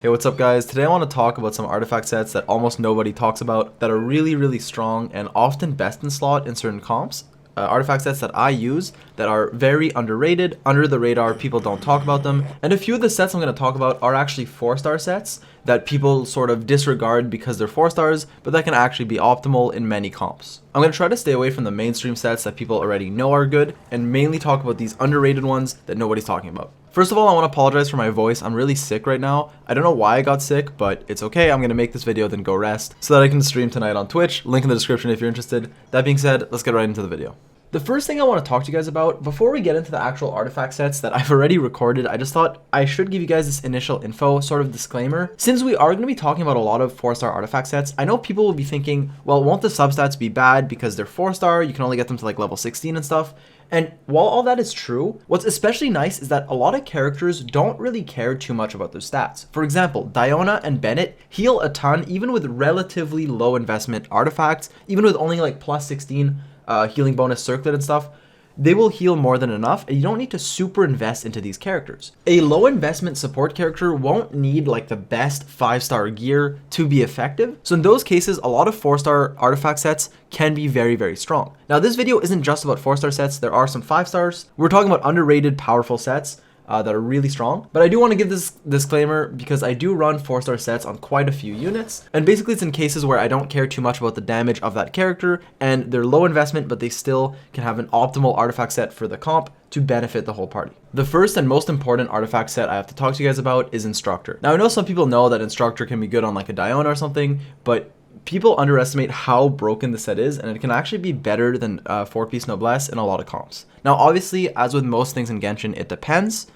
Hey, what's up guys? Today I want to talk about some artifact sets that almost nobody talks about that are really strong and often best in slot in certain comps. Artifact sets that I use that are very underrated, under the radar, people don't talk about them. And a few of the sets I'm going to talk about are actually 4-star sets that people sort of disregard because they're 4 stars, but that can actually be optimal in many comps. I'm going to try to stay away from the mainstream sets that people already know are good and mainly talk about these underrated ones that nobody's talking about. First of all, I want to apologize for my voice. I'm really sick right now. I don't know why I got sick, but it's okay. I'm going to make this video, then go rest so that I can stream tonight on Twitch. Link in the description if you're interested. That being said, let's get right into the video. The first thing I want to talk to you guys about, before we get into the actual artifact sets that I've already recorded, I just thought I should give you guys this initial info, sort of disclaimer. Since we are going to be talking about a lot of 4-star artifact sets, I know people will be thinking, well, won't the substats be bad because they're 4-star? You can only get them to like level 16 and stuff. And while all that is true, what's especially nice is that a lot of characters don't really care too much about their stats. For example, Diona and Bennett heal a ton even with relatively low investment artifacts, even with only like plus 16 healing bonus circlet and stuff. They will heal more than enough, and you don't need to super invest into these characters. A low investment support character won't need like the best 5-star gear to be effective. So in those cases, a lot of 4-star artifact sets can be very strong. Now this video isn't just about 4-star sets. There are some 5 stars. We're talking about underrated, powerful sets that are really strong. But I do want to give this disclaimer because I do run 4-star sets on quite a few units. And basically it's in cases where I don't care too much about the damage of that character and they're low investment, but they still can have an optimal artifact set for the comp to benefit the whole party. The first and most important artifact set I have to talk to you guys about is Instructor. Now I know some people know that Instructor can be good on like a Diona or something, but people underestimate how broken the set is, and it can actually be better than 4-piece Noblesse in a lot of comps. Now obviously, as with most things in Genshin, it depends.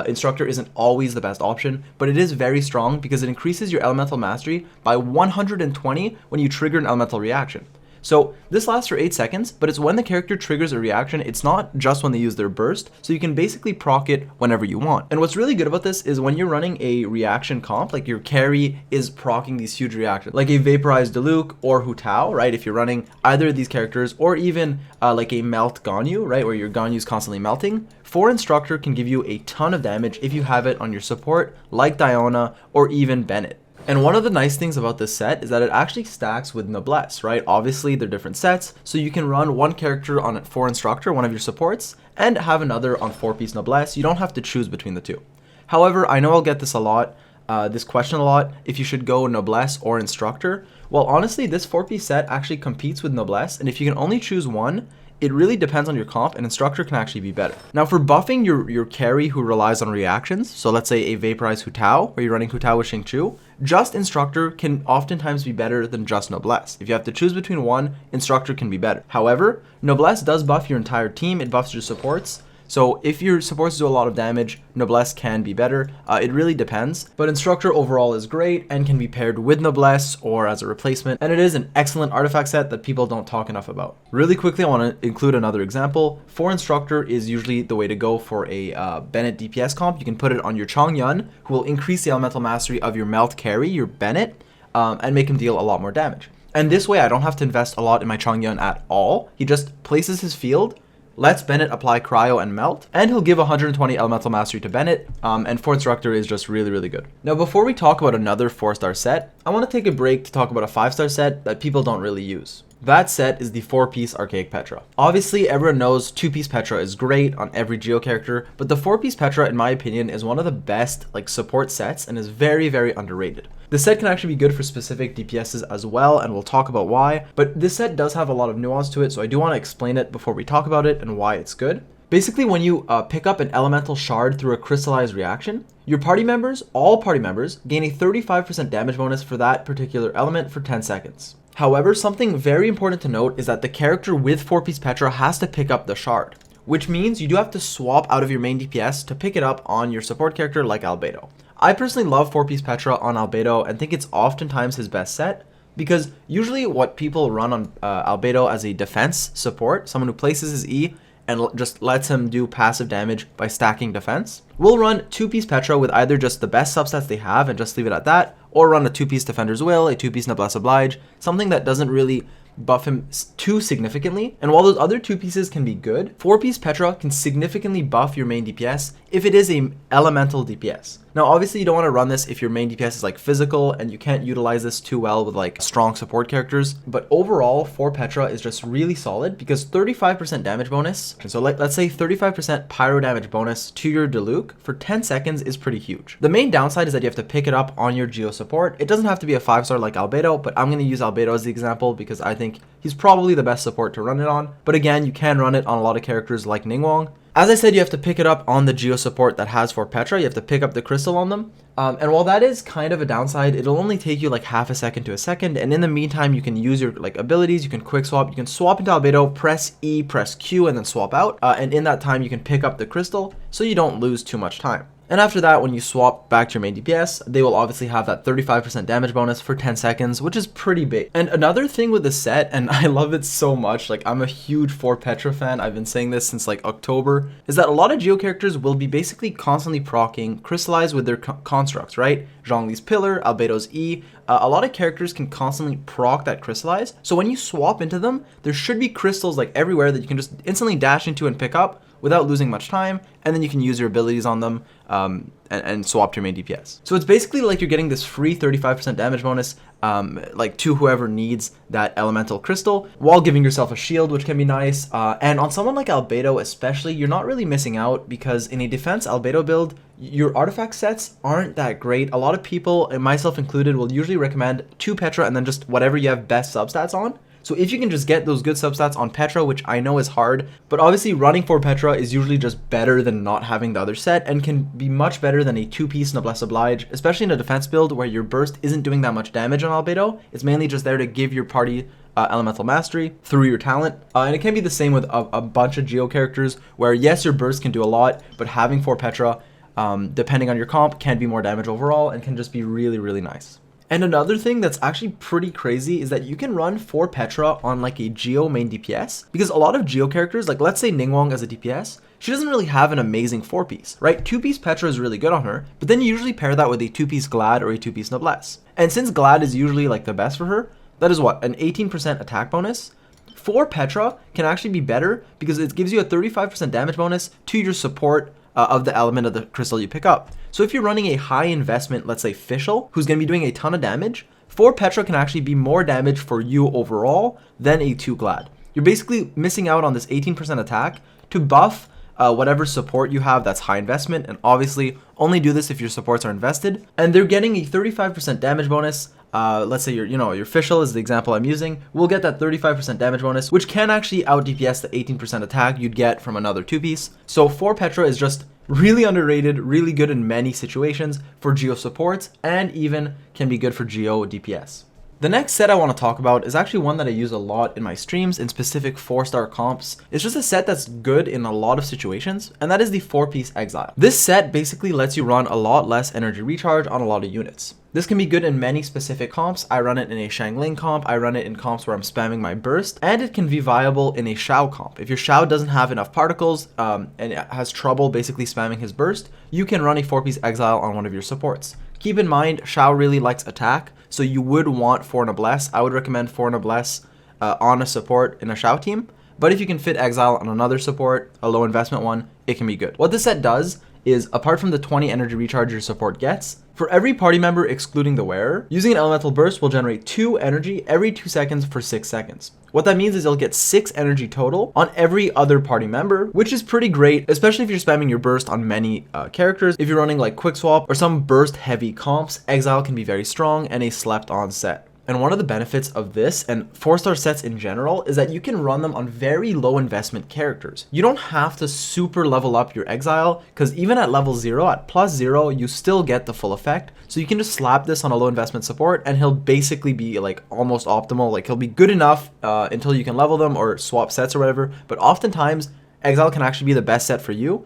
Instructor isn't always the best option, but it is very strong because it increases your elemental mastery by 120 when you trigger an elemental reaction. So this lasts for 8 seconds, but it's when the character triggers a reaction. It's not just when they use their burst, so you can basically proc it whenever you want. And what's really good about this is when you're running a reaction comp, like your carry is proccing these huge reactions, like a Vaporized Diluc or Hu Tao, right? If you're running either of these characters, or even like a Melt Ganyu, right? Where your Ganyu's constantly melting. 4 Instructor can give you a ton of damage if you have it on your support, like Diona or even Bennett. And one of the nice things about this set is that it actually stacks with Noblesse, right? Obviously, they're different sets, so you can run one character on 4 Instructor, one of your supports, and have another on 4-piece Noblesse. You don't have to choose between the two. However, I know I'll get this a lot, this question a lot, if you should go Noblesse or Instructor. Well, honestly, this 4-piece set actually competes with Noblesse, and if you can only choose one, it really depends on your comp, and Instructor can actually be better. Now for buffing your carry who relies on reactions, so let's say a Vaporized Hu Tao, where you're running Hu Tao with Xingqiu, just Instructor can oftentimes be better than just Noblesse. If you have to choose between one, Instructor can be better. However, Noblesse does buff your entire team, it buffs your supports. So if your supports do a lot of damage, Noblesse can be better. It really depends, but Instructor overall is great and can be paired with Noblesse or as a replacement, and it is an excellent artifact set that people don't talk enough about. Really quickly, I want to include another example. 4 Instructor is usually the way to go for a Bennett DPS comp. You can put it on your Chongyun, who will increase the elemental mastery of your Melt carry, your Bennett, and make him deal a lot more damage. And this way, I don't have to invest a lot in my Chongyun at all. He just places his field, lets Bennett apply Cryo and Melt, and he'll give 120 elemental mastery to Bennett, and 4 Instructor is just really good. Now before we talk about another 4-star set, I want to take a break to talk about a 5-star set that people don't really use. That set is the 4-piece Archaic Petra. Obviously, everyone knows 2-piece Petra is great on every Geo character, but the 4-piece Petra, in my opinion, is one of the best like support sets and is very underrated. The set can actually be good for specific DPSs as well, and we'll talk about why, but this set does have a lot of nuance to it, so I do want to explain it before we talk about it and why it's good. Basically, when you pick up an elemental shard through a crystallized reaction, your party members, all party members, gain a 35% damage bonus for that particular element for 10 seconds. However, something very important to note is that the character with 4-piece Petra has to pick up the shard, which means you do have to swap out of your main DPS to pick it up on your support character like Albedo. I personally love 4-piece Petra on Albedo and think it's oftentimes his best set, because usually what people run on Albedo as a defense support, someone who places his E and just lets him do passive damage by stacking defense, we'll run 2-piece Petra with either just the best substats they have and just leave it at that, or run a 2-piece Defender's Will, a 2-piece Noblesse Oblige, something that doesn't really buff him too significantly. And while those other 2 pieces can be good, 4-piece Petra can significantly buff your main DPS if it is a elemental DPS. Now, obviously, you don't want to run this if your main DPS is like physical and you can't utilize this too well with like strong support characters. But overall, for Petra is just really solid because 35% damage bonus. And so let's say 35% pyro damage bonus to your Diluc for 10 seconds is pretty huge. The main downside is that you have to pick it up on your Geo support. It doesn't have to be a 5-star like Albedo, but I'm going to use Albedo as the example because I think he's probably the best support to run it on. But again, you can run it on a lot of characters like Ningguang. As I said, you have to pick it up on the Geo support that has for Petra. You have to pick up the crystal on them. And while that is kind of a downside, it'll only take you like half a second to a second. And in the meantime, you can use your like abilities. You can quick swap. You can swap into Albedo, press E, press Q, and then swap out. And in that time, you can pick up the crystal so you don't lose too much time. And after that, when you swap back to your main DPS, they will obviously have that 35% damage bonus for 10 seconds, which is pretty big. And another thing with the set, and I love it so much, like I'm a huge For Petra fan, I've been saying this since like October, is that a lot of Geo characters will be basically constantly proccing Crystallize with their constructs, right? Zhongli's Pillar, Albedo's E. A lot of characters can constantly proc that Crystallize. So when you swap into them, there should be crystals like everywhere that you can just instantly dash into and pick up without losing much time, and then you can use your abilities on them and swap to your main DPS. So it's basically like you're getting this free 35% damage bonus like to whoever needs that elemental crystal while giving yourself a shield, which can be nice. And on someone like Albedo especially, you're not really missing out because in a defense Albedo build, your artifact sets aren't that great. A lot of people, and myself included, will usually recommend 2 Petra and then just whatever you have best substats on. So if you can just get those good substats on Petra, which I know is hard, but obviously running for Petra is usually just better than not having the other set and can be much better than a 2-piece Noblesse Oblige, especially in a defense build where your burst isn't doing that much damage on Albedo. It's mainly just there to give your party elemental mastery through your talent. And it can be the same with a bunch of Geo characters where yes, your burst can do a lot, but having for Petra, depending on your comp, can be more damage overall and can just be really, really nice. And another thing that's actually pretty crazy is that you can run for Petra on like a Geo main DPS, because a lot of Geo characters, like let's say Ningguang as a DPS, she doesn't really have an amazing 4-piece, right? 2-piece Petra is really good on her, but then you usually pair that with a 2-piece Glad or a 2-piece Noblesse. And since Glad is usually like the best for her, that is what, an 18% attack bonus? For Petra can actually be better because it gives you a 35% damage bonus to your support of the element of the crystal you pick up. So if you're running a high investment, let's say Fischl, who's going to be doing a ton of damage, 4 Petra can actually be more damage for you overall than a 2 Glad. You're basically missing out on this 18% attack to buff whatever support you have that's high investment, and obviously only do this if your supports are invested. And they're getting a 35% damage bonus. Let's say your Fischl is the example I'm using, will get that 35% damage bonus, which can actually out DPS the 18% attack you'd get from another 2-piece. So 4 Petra is just really underrated, really good in many situations for Geo supports, and even can be good for Geo DPS. The next set I want to talk about is actually one that I use a lot in my streams in specific 4-star comps. It's just a set that's good in a lot of situations, and that is the 4-piece Exile. This set basically lets you run a lot less energy recharge on a lot of units. This can be good in many specific comps. I run it in a Shangling comp, I run it in comps where I'm spamming my burst, and it can be viable in a Xiao comp. If your Xiao doesn't have enough particles and it has trouble basically spamming his burst, you can run a 4-piece Exile on one of your supports. Keep in mind, Xiao really likes attack, so you would want 4 Noblesse. I would recommend 4 Noblesse on a support in a Xiao team, but if you can fit Exile on another support, a low investment one, it can be good. What this set does is, apart from the 20 energy recharge your support gets, for every party member excluding the wearer, using an elemental burst will generate 2 energy every 2 seconds for 6 seconds. What that means is you'll get 6 energy total on every other party member, which is pretty great, especially if you're spamming your burst on many characters. If you're running like Quick Swap or some burst heavy comps, Exile can be very strong and a slept on set. And one of the benefits of this and 4-star sets in general is that you can run them on very low investment characters. You don't have to super level up your Exile, because even at level 0, at +0, you still get the full effect. So you can just slap this on a low investment support and he'll basically be like almost optimal. Like he'll be good enough until you can level them or swap sets or whatever. But oftentimes Exile can actually be the best set for you.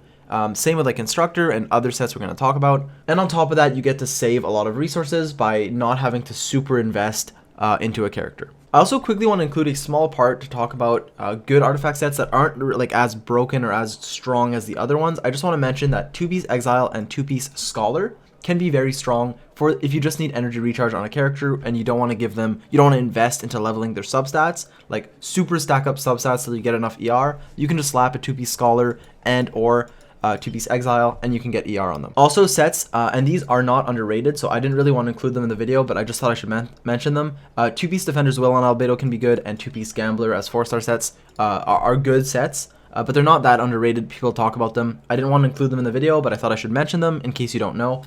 Same with like Instructor and other sets we're going to talk about. And on top of that, you get to save a lot of resources by not having to super invest into a character. I also quickly want to include a small part to talk about good artifact sets that aren't like as broken or as strong as the other ones. I just want to mention that 2-piece Exile and 2-piece Scholar can be very strong for if you just need energy recharge on a character and you don't want to invest into leveling their substats, like super stack up substats so you get enough ER. You can just slap a 2-piece Scholar and or 2-piece Exile, and you can get ER on them. Also sets, and these are not underrated, so I didn't really want to include them in the video, but I just thought I should mention them. 2-piece Defender's Will on Albedo can be good, and 2-piece Gambler as 4-star sets are good sets. But they're not that underrated. People talk about them. I didn't want to include them in the video, but I thought I should mention them in case you don't know.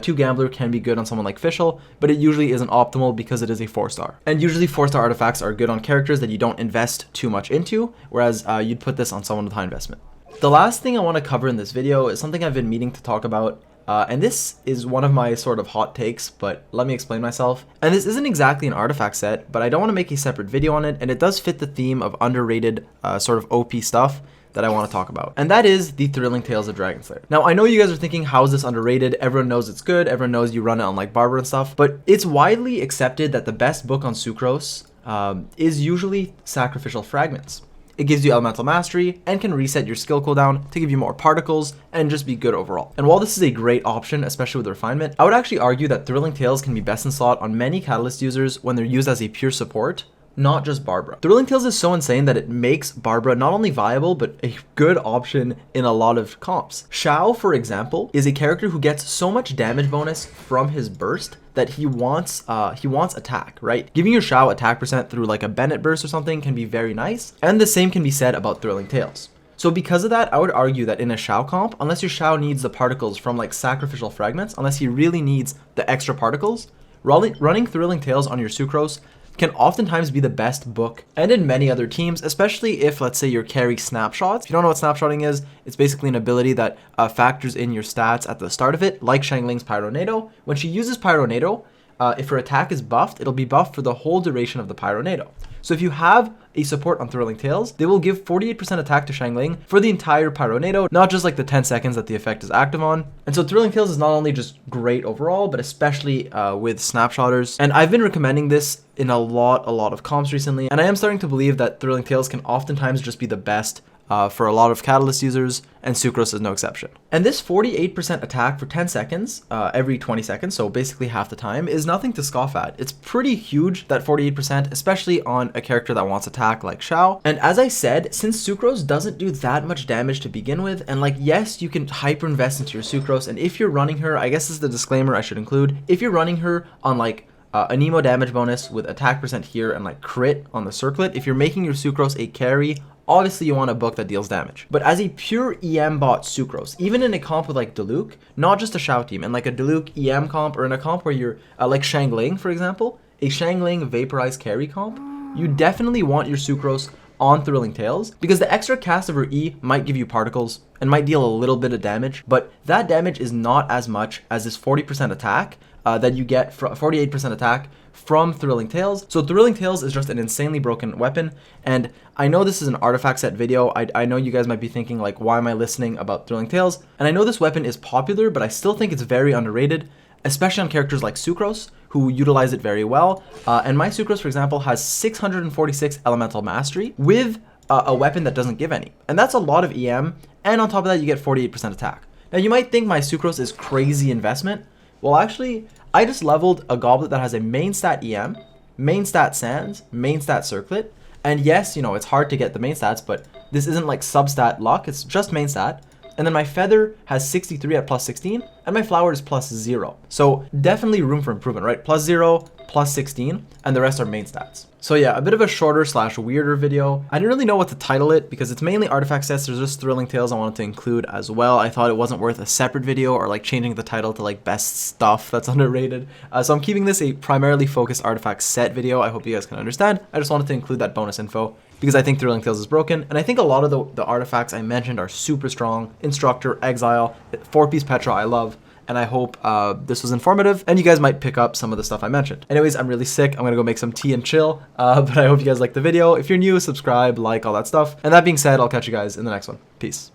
2 Gambler can be good on someone like Fischl, but it usually isn't optimal because it is a 4-star. And usually 4-star artifacts are good on characters that you don't invest too much into, whereas you'd put this on someone with high investment. The last thing I want to cover in this video is something I've been meaning to talk about. And this is one of my sort of hot takes, but let me explain myself. And this isn't exactly an artifact set, but I don't want to make a separate video on it, and it does fit the theme of underrated sort of OP stuff that I want to talk about. And that is the Thrilling Tales of Dragonslayer. Now, I know you guys are thinking, how is this underrated? Everyone knows it's good. Everyone knows you run it on like Barbara and stuff, but it's widely accepted that the best book on Sucrose is usually Sacrificial Fragments. It gives you elemental mastery and can reset your skill cooldown to give you more particles and just be good overall. And while this is a great option, especially with refinement, I would actually argue that Thrilling Tales can be best in slot on many Catalyst users when they're used as a pure support, not just Barbara. Thrilling Tales is so insane that it makes Barbara not only viable, but a good option in a lot of comps. Xiao, for example, is a character who gets so much damage bonus from his burst that he wants attack, right? Giving your Xiao attack percent through like a Bennett burst or something can be very nice. And the same can be said about Thrilling Tales. So because of that, I would argue that in a Xiao comp, unless your Xiao needs the particles from like Sacrificial Fragments, unless he really needs the extra particles, running Thrilling Tales on your Sucrose can oftentimes be the best book, and in many other teams, especially if, let's say, you're carry snapshots. If you don't know what snapshotting is, it's basically an ability that factors in your stats at the start of it, like Xiangling's Pyronado. When she uses Pyronado, if her attack is buffed, it'll be buffed for the whole duration of the Pyronado. So if you have a support on Thrilling Tales, they will give 48% attack to Xiangling for the entire Pyronado, not just like the 10 seconds that the effect is active on. And so Thrilling Tales is not only just great overall, but especially with snapshotters. And I've been recommending this in a lot of comps recently, and I am starting to believe that Thrilling Tales can oftentimes just be the best for a lot of Catalyst users, and Sucrose is no exception. And this 48% attack for 10 seconds, every 20 seconds, so basically half the time, is nothing to scoff at. It's pretty huge, that 48%, especially on a character that wants attack like Xiao. And as I said, since Sucrose doesn't do that much damage to begin with, and like, yes, you can hyper invest into your Sucrose, and if you're running her, I guess this is the disclaimer I should include, if you're running her on like an emo damage bonus with attack percent here and like crit on the circlet, if you're making your Sucrose a carry, obviously you want a book that deals damage. But as a pure EM bot Sucrose, even in a comp with like Diluc, not just a Xiao team, and like a Diluc EM comp, or in a comp where you're like Xiangling, for example, a Xiangling vaporized carry comp, you definitely want your Sucrose on Thrilling Tales, because the extra cast of her E might give you particles and might deal a little bit of damage, but that damage is not as much as this 40% attack that you get, 48% attack from Thrilling Tales. So Thrilling Tales is just an insanely broken weapon, and I know this is an artifact set video. I know you guys might be thinking like, why am I listening about Thrilling Tales? And I know this weapon is popular, but I still think it's very underrated, especially on characters like Sucrose, who utilize it very well. And my Sucrose, for example, has 646 elemental mastery with a weapon that doesn't give any, and that's a lot of EM, and on top of that you get 48% attack. Now you might think my Sucrose is crazy investment. Well, actually, I just leveled a goblet that has a main stat EM, main stat Sands, main stat Circlet, and yes, you know, it's hard to get the main stats, but this isn't like substat luck, it's just main stat. And then my Feather has 63 at plus 16, and my Flower is plus 0. So definitely room for improvement, right? Plus 0, plus 16, and the rest are main stats. So yeah, a bit of a shorter / weirder video. I didn't really know what to title it because it's mainly artifact sets. There's just Thrilling Tales I wanted to include as well. I thought it wasn't worth a separate video or like changing the title to like best stuff that's underrated. So I'm keeping this a primarily focused artifact set video. I hope you guys can understand. I just wanted to include that bonus info because I think Thrilling Tales is broken, and I think a lot of the artifacts I mentioned are super strong. Instructor, Exile, 4-piece Petra I love, and I hope this was informative, and you guys might pick up some of the stuff I mentioned. Anyways, I'm really sick. I'm gonna go make some tea and chill, but I hope you guys liked the video. If you're new, subscribe, like, all that stuff. And that being said, I'll catch you guys in the next one. Peace.